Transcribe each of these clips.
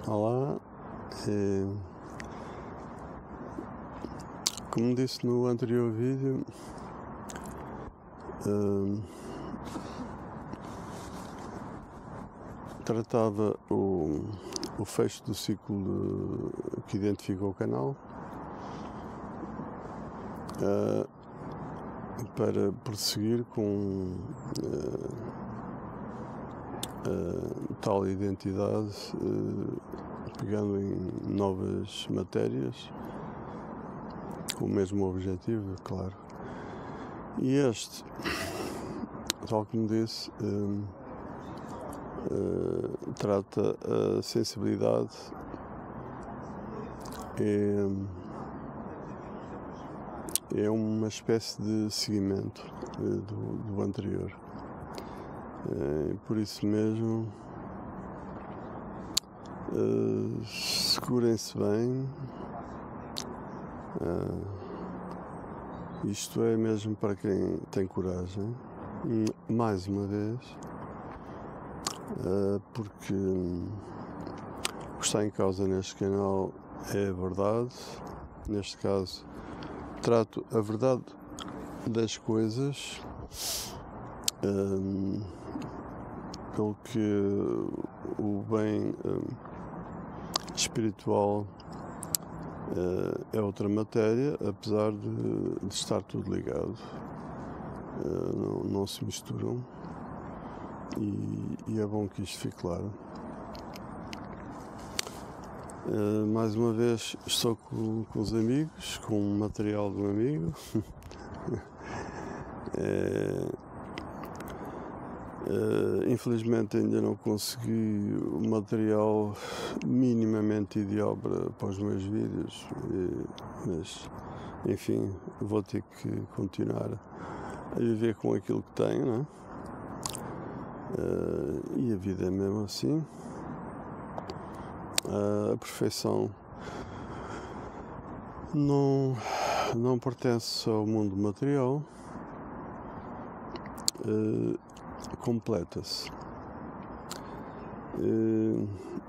Olá, eh, como disse no anterior vídeo, eh, tratava o fecho do ciclo que identifica o canal, para prosseguir com tal identidade, pegando em novas matérias, com o mesmo objetivo, claro. E este, tal como disse, trata a sensibilidade é uma espécie de seguimento do anterior. Por isso mesmo, segurem-se bem. Isto é mesmo para quem tem coragem, mais uma vez, porque o que está em causa neste canal é a verdade. Neste caso, trato a verdade das coisas, pelo que o bem espiritual é outra matéria, apesar de estar tudo ligado. Não se misturam, e é bom que isto fique claro. Mais uma vez estou com os amigos, com o material do amigo. Infelizmente ainda não consegui o material minimamente ideal para os meus vídeos, mas enfim, vou ter que continuar a viver com aquilo que tenho, não é? E a vida é mesmo assim. A perfeição não pertence ao mundo material, completa-se.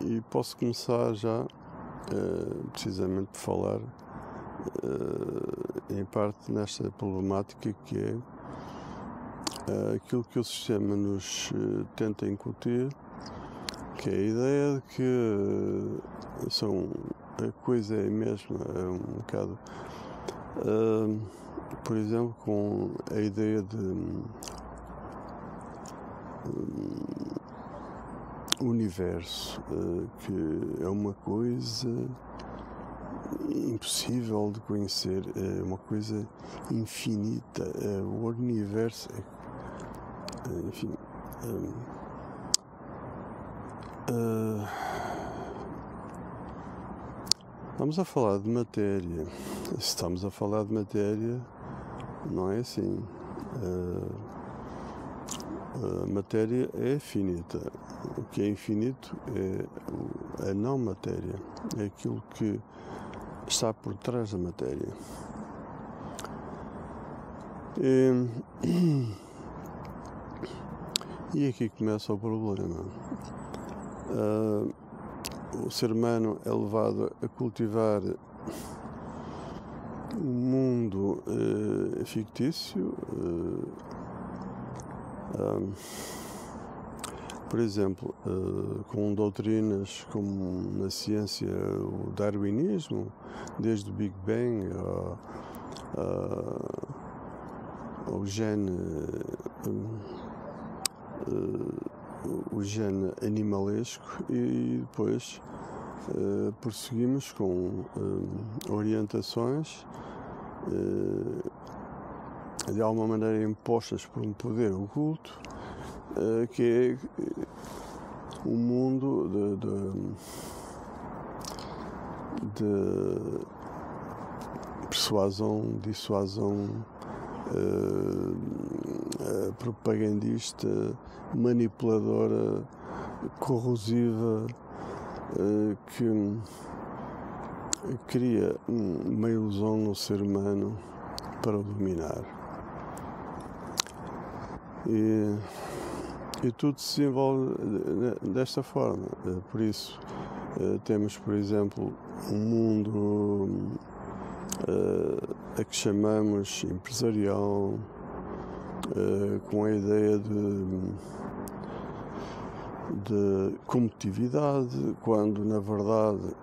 E posso começar já, precisamente, por falar em parte nesta problemática que é aquilo que o sistema nos tenta incutir, que é a ideia de que a coisa é a mesma, é um bocado, por exemplo, com a ideia de universo, que é uma coisa impossível de conhecer, é uma coisa infinita, o universo enfim, estamos a falar de matéria. Se estamos a falar de matéria, não é assim. A matéria é finita. O que é infinito é a não matéria. É aquilo que está por trás da matéria. E aqui começa o problema. O ser humano é levado a cultivar um mundo fictício. Por exemplo, com doutrinas como na ciência o darwinismo, desde o Big Bang ao o gene animalesco, e depois prosseguimos com orientações de alguma maneira impostas por um poder oculto, que é um mundo de persuasão, dissuasão, propagandista, manipuladora, corrosiva, que cria uma ilusão no ser humano para o dominar. E tudo se envolve desta forma. Por isso, Temos, por exemplo, um mundo a que chamamos empresarial, com a ideia de competitividade, quando na verdade,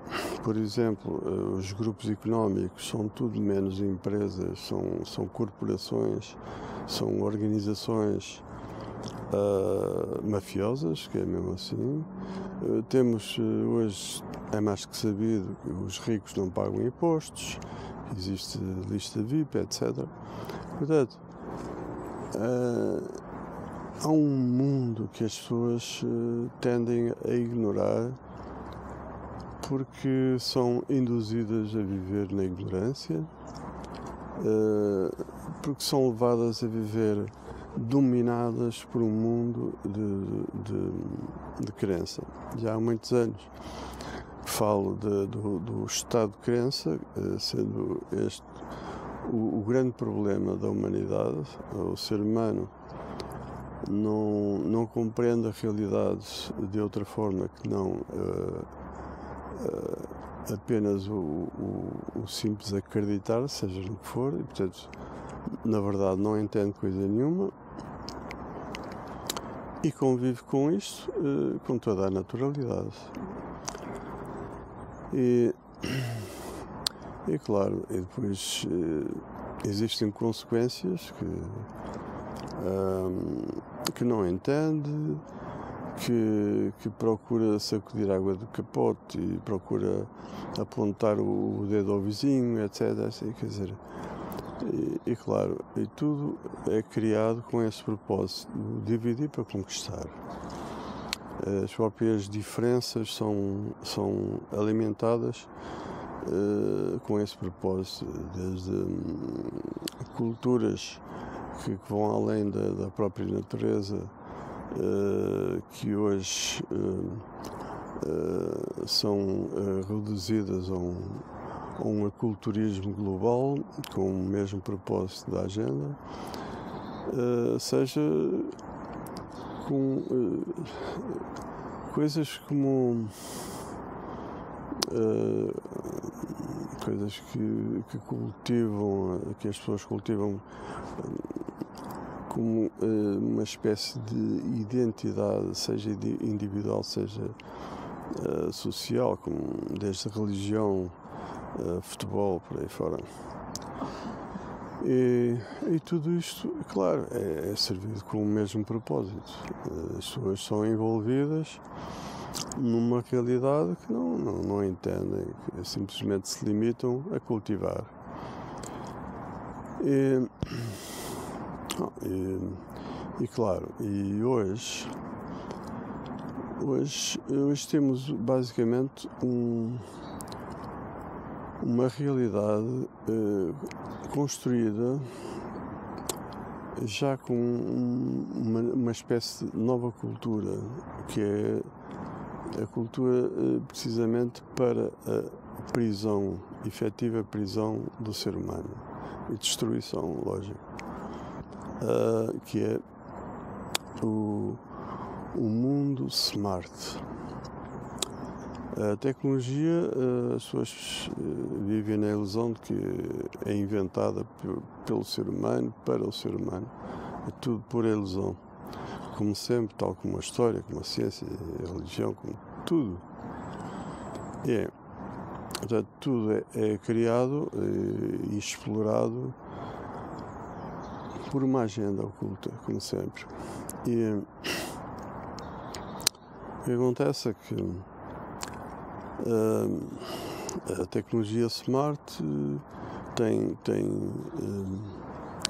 por exemplo, os grupos económicos são tudo menos empresas, são corporações, são organizações mafiosas, que é mesmo assim. Temos hoje, é mais que sabido, que os ricos não pagam impostos, existe lista VIP, etc. Portanto, há um mundo que as pessoas tendem a ignorar porque são induzidas a viver na ignorância, porque são levadas a viver dominadas por um mundo de crença. Já há muitos anos falo do estado de crença, sendo este o grande problema da humanidade. O ser humano não compreende a realidade de outra forma que não apenas o simples acreditar, seja no que for, e portanto, na verdade, não entende coisa nenhuma e convive com isto com toda a naturalidade. E claro, e depois existem consequências que não entende, que procura sacudir a água do capote e procura apontar o dedo ao vizinho, etc. Assim, quer dizer, e claro, e tudo é criado com esse propósito de dividir para conquistar. As próprias diferenças são alimentadas com esse propósito, desde culturas que vão além da própria natureza, que hoje são reduzidas a um aculturismo global com o mesmo propósito da agenda, seja com coisas como coisas que cultivam, que as pessoas cultivam como uma espécie de identidade, seja individual, seja social, como desde religião, futebol, por aí fora. E tudo isto, claro, é servido com o mesmo propósito. As pessoas são envolvidas numa realidade que não entendem, que simplesmente se limitam a cultivar. E claro, e hoje temos basicamente uma realidade construída já com uma espécie de nova cultura, que é a cultura precisamente para a prisão, efetiva prisão do ser humano e destruição, lógico, que é o mundo smart. A tecnologia, as pessoas vivem na ilusão de que é inventada pelo ser humano, para o ser humano. É tudo pura ilusão. Como sempre, tal como a história, como a ciência, a religião, como tudo. Portanto, tudo é criado e explorado por uma agenda oculta, como sempre. E o que acontece é que a tecnologia smart tem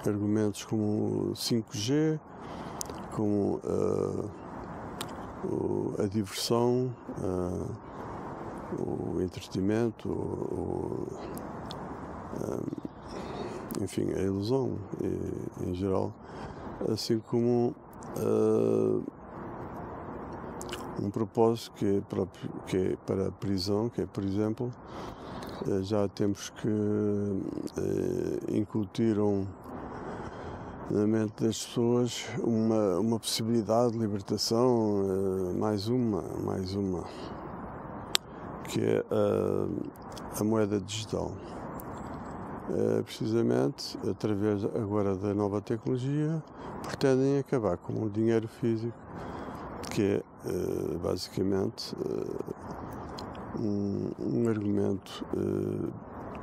argumentos como 5G, como a diversão, o entretenimento, enfim, a ilusão em geral, assim como um propósito que é para a prisão, que é, por exemplo, já temos que incutiram na mente das pessoas uma possibilidade de libertação, mais uma, que é a moeda digital. Precisamente, através agora da nova tecnologia, pretendem acabar com o dinheiro físico, que é basicamente um argumento,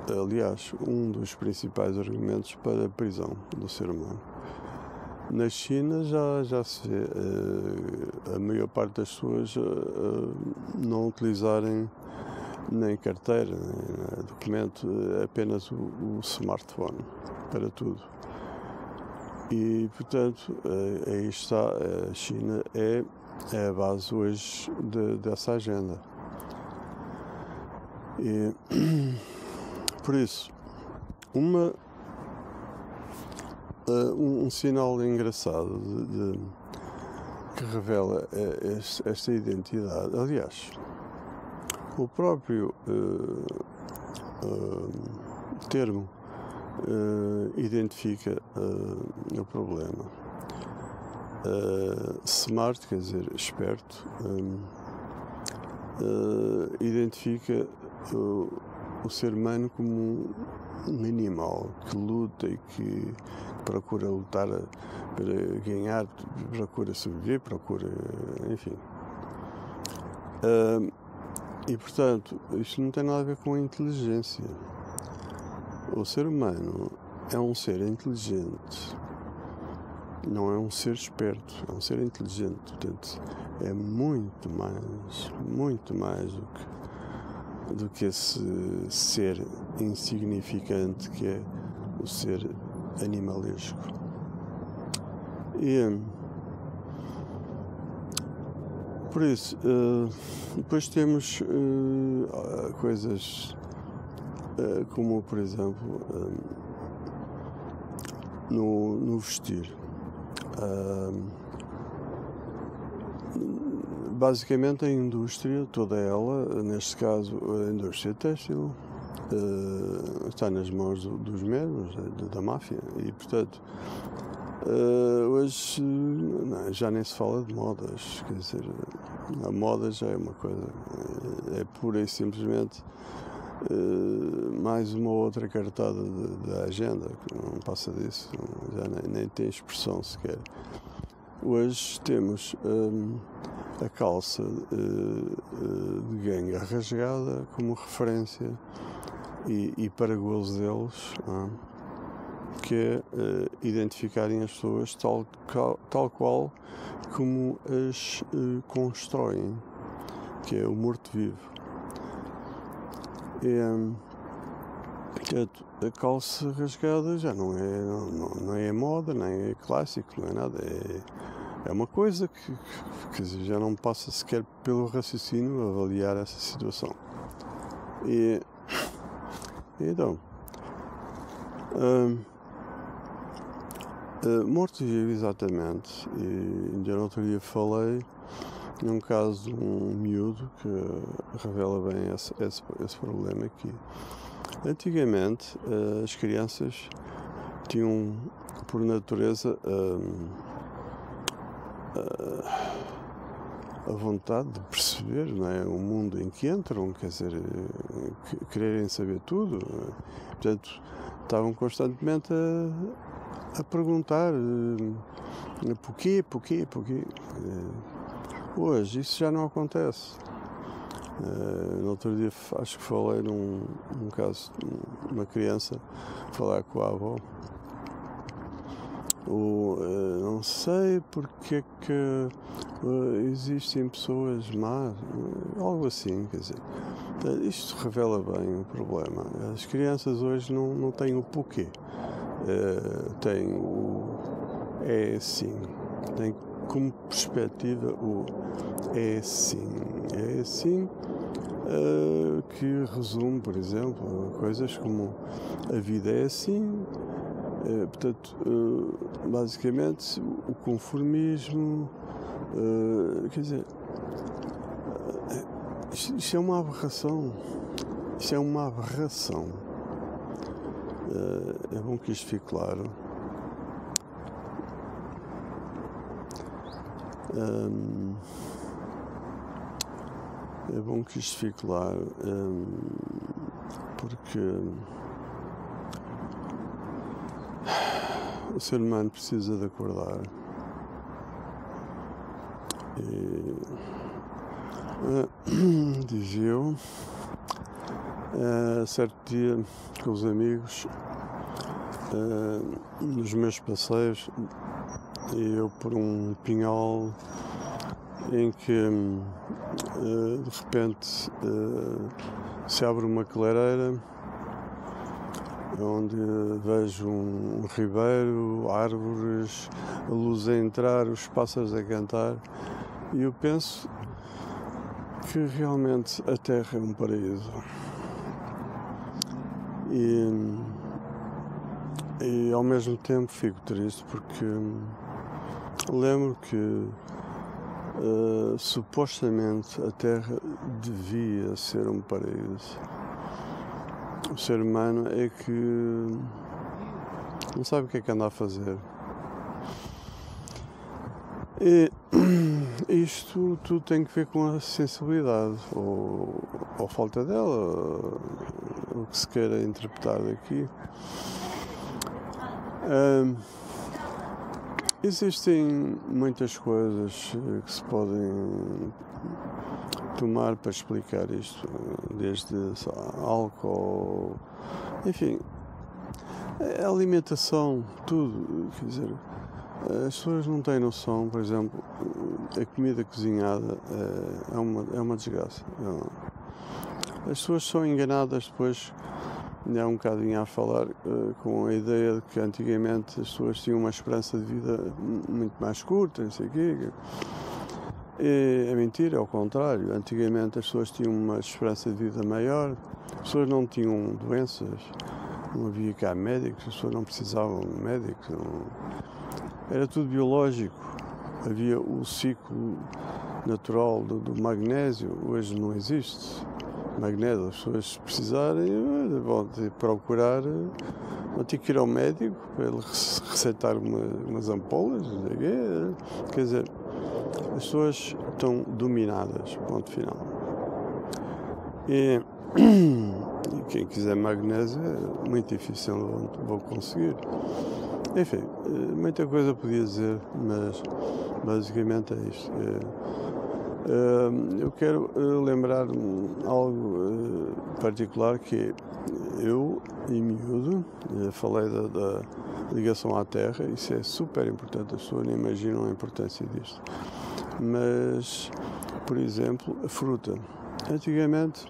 aliás, um dos principais argumentos para a prisão do ser humano. Na China já se vê a maior parte das pessoas não utilizarem nem carteira, nem documento, apenas o smartphone para tudo. E, portanto, aí está, a China é a base hoje dessa agenda. E, por isso, um sinal engraçado que revela esta identidade, aliás, o próprio termo identifica o problema. Smart, quer dizer, esperto, identifica o ser humano como um animal que luta e que procura lutar para ganhar, procura sobreviver, procura, enfim. E, portanto, isto não tem nada a ver com a inteligência. O ser humano é um ser inteligente, não é um ser esperto, é um ser inteligente. Portanto, é muito mais do que esse ser insignificante que é o ser animalesco. E por isso, depois temos coisas como, por exemplo, no vestir. Basicamente a indústria, toda ela, neste caso a indústria têxtil, está nas mãos dos mesmos, da máfia, e portanto hoje já nem se fala de modas, quer dizer, a moda já é uma coisa, é pura e simplesmente mais uma outra cartada da agenda, que não passa disso, já nem tem expressão sequer. Hoje temos a calça de ganga rasgada como referência e para gozo deles, que é identificarem as pessoas tal qual como as constroem, que é o morto-vivo. Portanto, a calça rasgada já não é moda, nem é clássico, não é nada, é uma coisa que quer dizer, já não passa sequer pelo raciocínio avaliar essa situação. E então, morto-vivo, exatamente. E ainda no outro dia falei num caso de um miúdo que revela bem esse problema aqui. Antigamente, as crianças tinham, por natureza, a vontade de perceber, não é, o mundo em que entram, quer dizer, quererem saber tudo. Portanto, estavam constantemente a perguntar porquê. Hoje isso já não acontece. No outro dia acho que falei num caso de uma criança falar com a avó. Não sei porque que existem pessoas más, algo assim, quer dizer. Isto revela bem o problema. As crianças hoje não têm o porquê. Têm o é assim. Tem como perspectiva o é assim. É assim que resume, por exemplo, coisas como a vida é assim. Portanto, basicamente, o conformismo, quer dizer, isto é uma aberração. Isto é uma aberração. É bom que isto fique claro. É bom que isto fique lá, porque o ser humano precisa de acordar. E, dizia eu, certo dia com os amigos, nos meus passeios, e eu por um pinhal em que de repente se abre uma clareira onde vejo um ribeiro, árvores, a luz a entrar, os pássaros a cantar, e eu penso que realmente a Terra é um paraíso. E ao mesmo tempo fico triste porque lembro que supostamente a Terra devia ser um paraíso. O ser humano é que não sabe o que é que anda a fazer. E isto tudo tem que ver com a sensibilidade, ou falta dela, o que se queira interpretar daqui. Existem muitas coisas que se podem tomar para explicar isto, desde álcool, enfim, a alimentação, tudo, quer dizer, as pessoas não têm noção, por exemplo, a comida cozinhada é uma desgraça. As pessoas são enganadas depois. Há um bocadinho a falar com a ideia de que antigamente as pessoas tinham uma esperança de vida muito mais curta, não sei o quê. É mentira, é ao contrário. Antigamente as pessoas tinham uma esperança de vida maior, as pessoas não tinham doenças, não havia cá médicos, as pessoas não precisavam de médicos, era tudo biológico. Havia o ciclo natural do magnésio, hoje não existe. Magnésio, as pessoas precisarem, vão ter que procurar, vão ter que ir ao médico para ele receitar umas ampolas, quer dizer, as pessoas estão dominadas, ponto final. E quem quiser magnésio é muito difícil, não vou conseguir. Enfim, muita coisa podia dizer, mas basicamente é isto. Eu quero lembrar algo particular, que eu, em miúdo, falei da ligação à Terra. Isso é super importante, as pessoas nem imaginam a importância disto. Mas, por exemplo, a fruta. Antigamente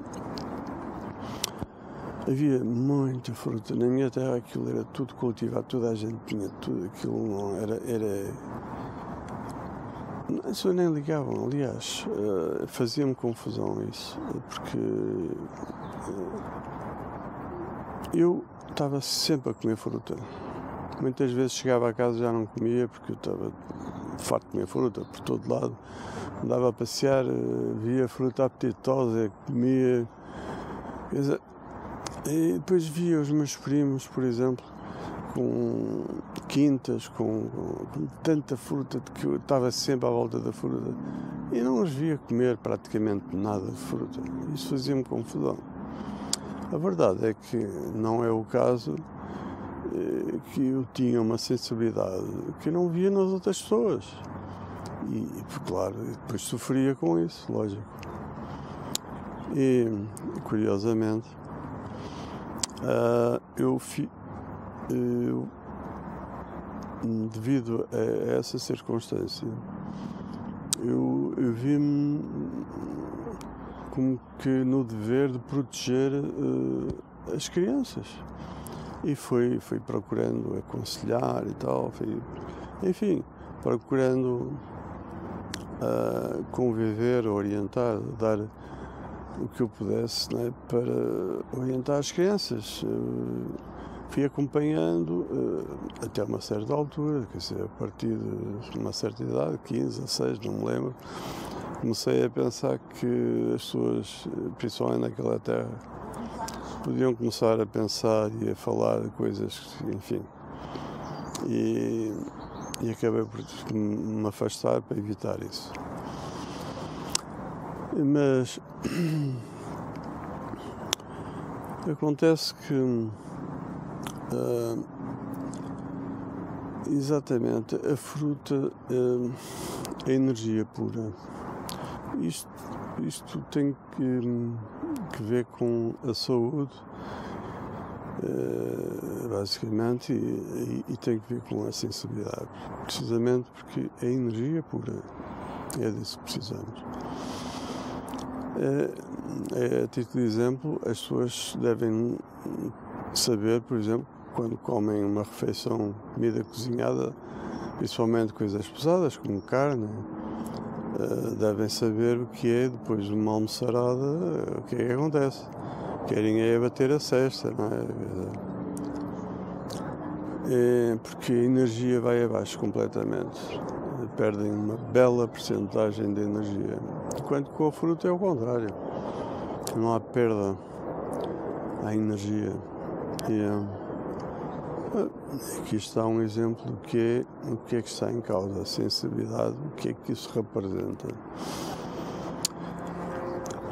havia muita fruta. Na minha terra aquilo era tudo cultivado, toda a gente tinha tudo aquilo, não era as pessoas nem ligavam, aliás, fazia-me confusão isso, porque eu estava sempre a comer fruta. Muitas vezes chegava a casa e já não comia, porque eu estava farto de comer fruta por todo lado. Andava a passear, via fruta apetitosa, comia. Quer dizer, e depois via os meus primos, por exemplo, com quintas, com tanta fruta, que eu estava sempre à volta da fruta e não os via comer praticamente nada de fruta. Isso fazia-me confusão. A verdade é que não é o caso, que eu tinha uma sensibilidade que eu não via nas outras pessoas. E claro, depois sofria com isso, lógico. E curiosamente, eu devido a essa circunstância, eu vi-me como que no dever de proteger as crianças. E fui procurando aconselhar e tal, enfim, procurando conviver, orientar, dar o que eu pudesse, né, para orientar as crianças. Fui acompanhando até uma certa altura, quer dizer, a partir de uma certa idade, 15, 16, não me lembro, comecei a pensar que as pessoas, principalmente naquela terra, podiam começar a pensar e a falar de coisas, enfim. E acabei por me afastar para evitar isso. Mas acontece que exatamente a fruta é energia pura. Isto tem que ver com a saúde, basicamente, e tem que ver com a sensibilidade, precisamente porque é energia pura, é disso que precisamos. A título de exemplo, as pessoas devem saber, por exemplo, quando comem uma refeição, comida cozinhada, principalmente coisas pesadas como carne, devem saber o que é depois de uma almoçarada, o que é que acontece. Querem é bater a cesta, não é? Porque a energia vai abaixo completamente. Perdem uma bela percentagem de energia. Enquanto com a fruta é o contrário. Não há perda à energia. Aqui está um exemplo do que é que está em causa, a sensibilidade, o que é que isso representa.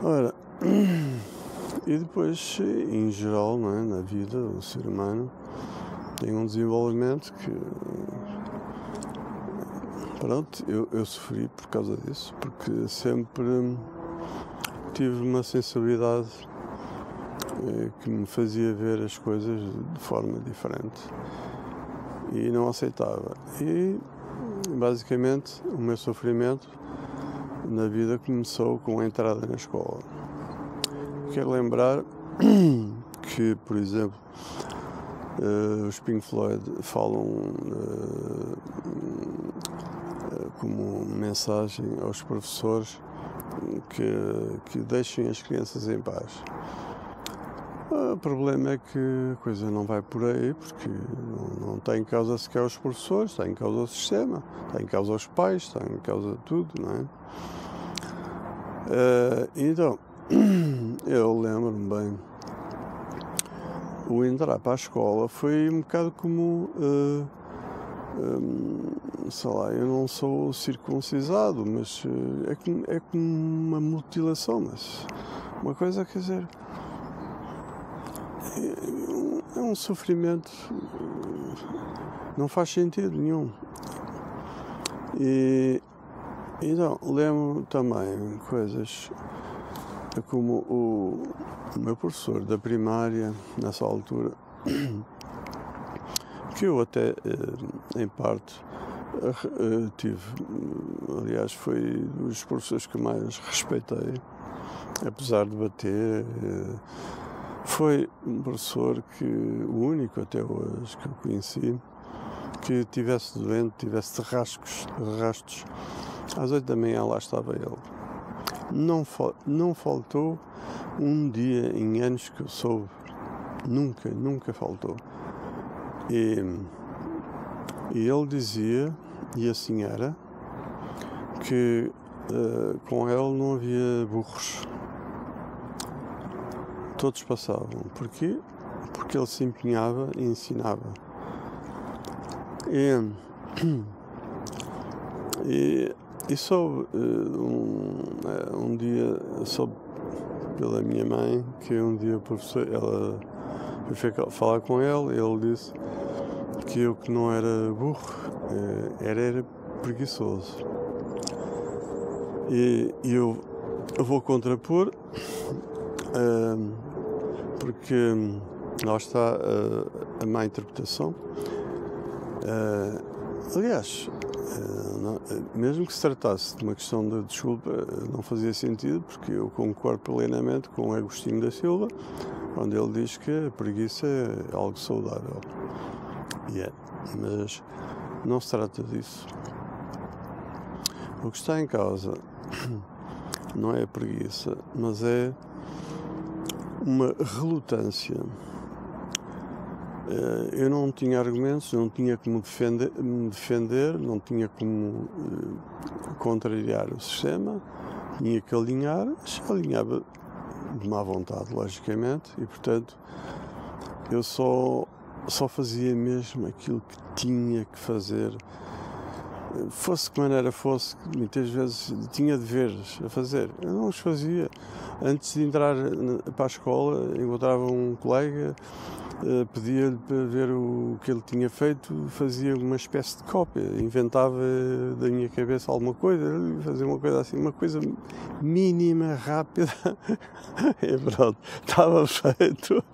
Ora, e depois, em geral, não é, na vida, o ser humano tem um desenvolvimento que, pronto, eu sofri por causa disso, porque sempre tive uma sensibilidade que me fazia ver as coisas de forma diferente e não aceitava. E basicamente o meu sofrimento na vida começou com a entrada na escola. Quero lembrar que, por exemplo, os Pink Floyd falam como mensagem aos professores que deixem as crianças em paz. O problema é que a coisa não vai por aí, porque não está em causa sequer os professores, está em causa o sistema, está em causa os pais, está em causa tudo, não é? Então, eu lembro-me bem, o entrar para a escola foi um bocado como, sei lá, eu não sou circuncisado, mas é como uma mutilação, mas uma coisa, quer dizer, é um sofrimento, não faz sentido nenhum. E então, lembro também coisas como o meu professor da primária, nessa altura, que eu até, em parte, tive, aliás, foi dos professores que mais respeitei, apesar de bater. Foi um professor o único até hoje que eu conheci, que tivesse doente, tivesse rastos, às 8 da manhã lá estava ele. Não faltou um dia em anos que eu soube, nunca faltou. E ele dizia, e assim era, que com ele não havia burros. Todos passavam. Porquê? Porque ele se empenhava e ensinava. E soube, um dia, soube pela minha mãe, que um dia o professor, eu fui falar com ele disse que eu que não era burro, era preguiçoso. E eu vou contrapor, porque lá está a má interpretação. Aliás, mesmo que se tratasse de uma questão de desculpa, não fazia sentido, porque eu concordo plenamente com Agostinho da Silva, quando ele diz que a preguiça é algo saudável. Mas não se trata disso. O que está em causa não é a preguiça, mas é uma relutância. Eu não tinha argumentos, não tinha como me defender, não tinha como contrariar o sistema, tinha que alinhar, alinhava de má vontade, logicamente, e portanto eu só fazia mesmo aquilo que tinha que fazer fosse que maneira fosse, muitas vezes tinha deveres a fazer. Eu não os fazia. Antes de entrar para a escola, encontrava um colega, pedia-lhe para ver o que ele tinha feito, fazia uma espécie de cópia, inventava da minha cabeça alguma coisa, fazia uma coisa assim, uma coisa mínima, rápida, e pronto, estava feito.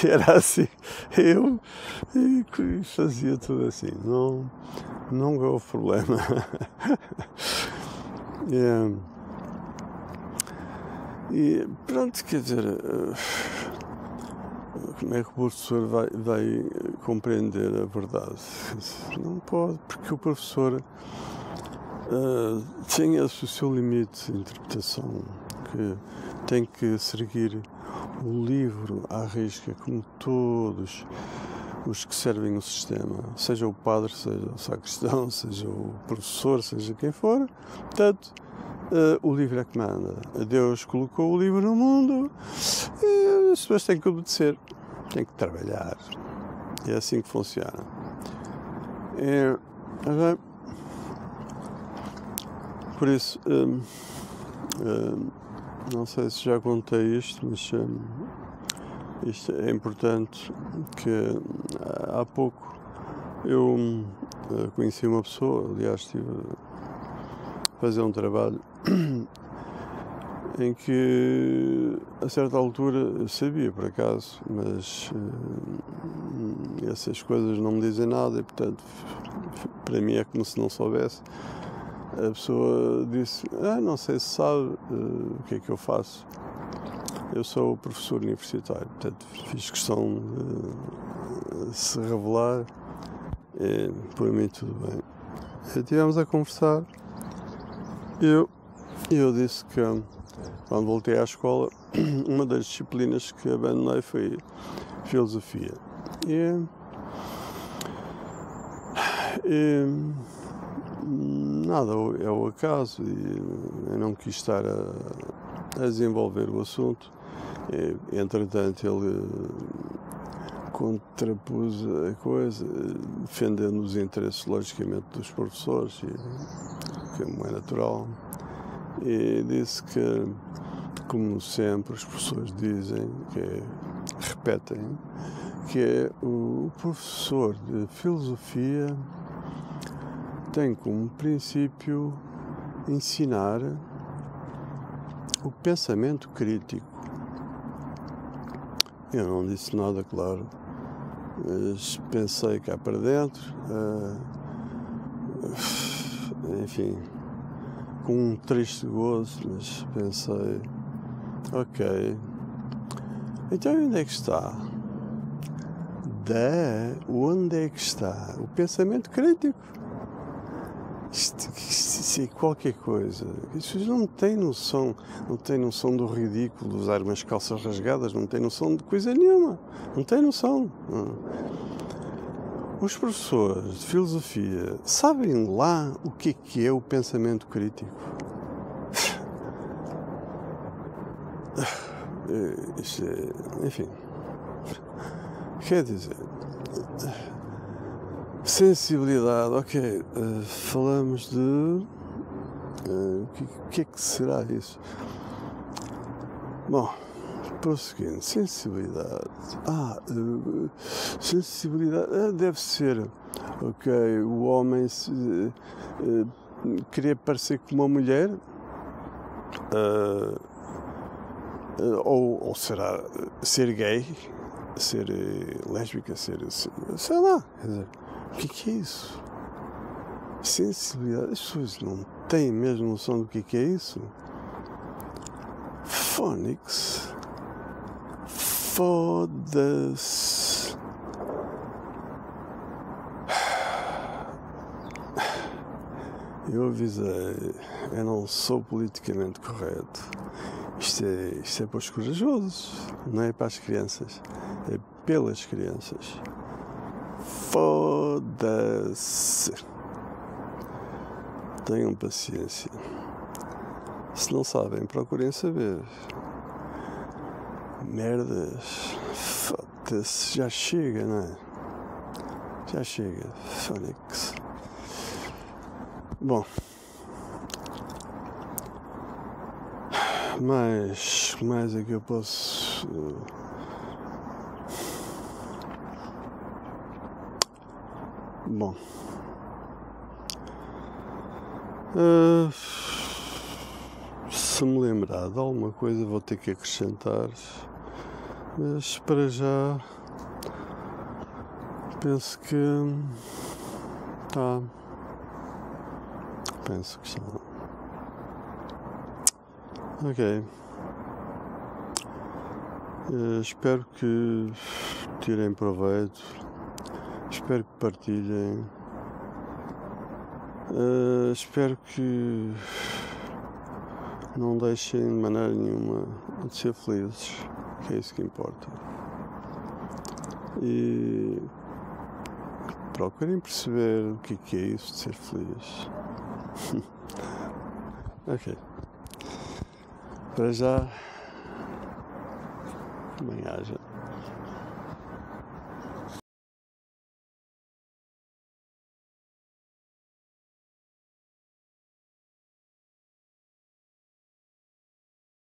Era assim, eu fazia tudo assim, não houve problema. E pronto, quer dizer, como é que o professor vai compreender a verdade? Não pode, porque o professor tem o seu limite de interpretação, que tem que seguir o livro à risca, como todos os que servem o sistema, seja o padre, seja o sacristão, seja o professor, seja quem for. Portanto, o livro é que manda. Deus colocou o livro no mundo e as pessoas têm que obedecer, têm que trabalhar. É assim que funciona. Por isso, não sei se já contei isto, mas isto é importante, que há pouco eu conheci uma pessoa, aliás estive a fazer um trabalho em que a certa altura eu sabia por acaso, mas essas coisas não me dizem nada e portanto para mim é como se não soubesse. A pessoa disse, não sei se sabe o que é que eu faço. Eu sou professor universitário, portanto fiz questão de se revelar e por mim tudo bem. E estivemos a conversar e eu disse que quando voltei à escola uma das disciplinas que abandonei foi filosofia. E nada, é o acaso e eu não quis estar a desenvolver o assunto. E, entretanto ele contrapôs a coisa, defendendo os interesses logicamente dos professores, que é natural, e disse que, como sempre os professores dizem, repetem, que é o professor de filosofia tem como princípio ensinar o pensamento crítico. Eu não disse nada, claro, mas pensei cá para dentro, enfim, com um triste gozo, mas pensei, ok, então onde é que está? Onde é que está o pensamento crítico? Isto é qualquer coisa. Isso não tem noção do ridículo de usar umas calças rasgadas, não tem noção de coisa nenhuma. Não tem noção. Os professores de filosofia sabem lá o que é o pensamento crítico. Enfim. Quer dizer, sensibilidade, ok, falamos de o que é que será isso? Bom, prosseguindo, sensibilidade, sensibilidade deve ser, ok, o homem querer parecer como uma mulher, ou será ser gay, ser lésbica, sei lá, quer dizer, o que é isso? Sensibilidade, as pessoas não têm mesmo noção do que é isso? Phonics, foda-se. Eu avisei, eu não sou politicamente correto. Isto é para os corajosos, não é para as crianças, é pelas crianças. Foda-se. Tenham paciência. Se não sabem, procurem saber. Merdas. Foda-se. Já chega, não é? Já chega. Phonics. Bom, mais é que eu posso. Bom, se me lembrar de alguma coisa vou ter que acrescentar, mas para já penso que penso que está. Ok. Espero que tirem proveito. Espero que partilhem. Espero que não deixem de maneira nenhuma de ser felizes, que é isso que importa. E procurem perceber o que é isso de ser feliz. Ok. Para já, bem haja.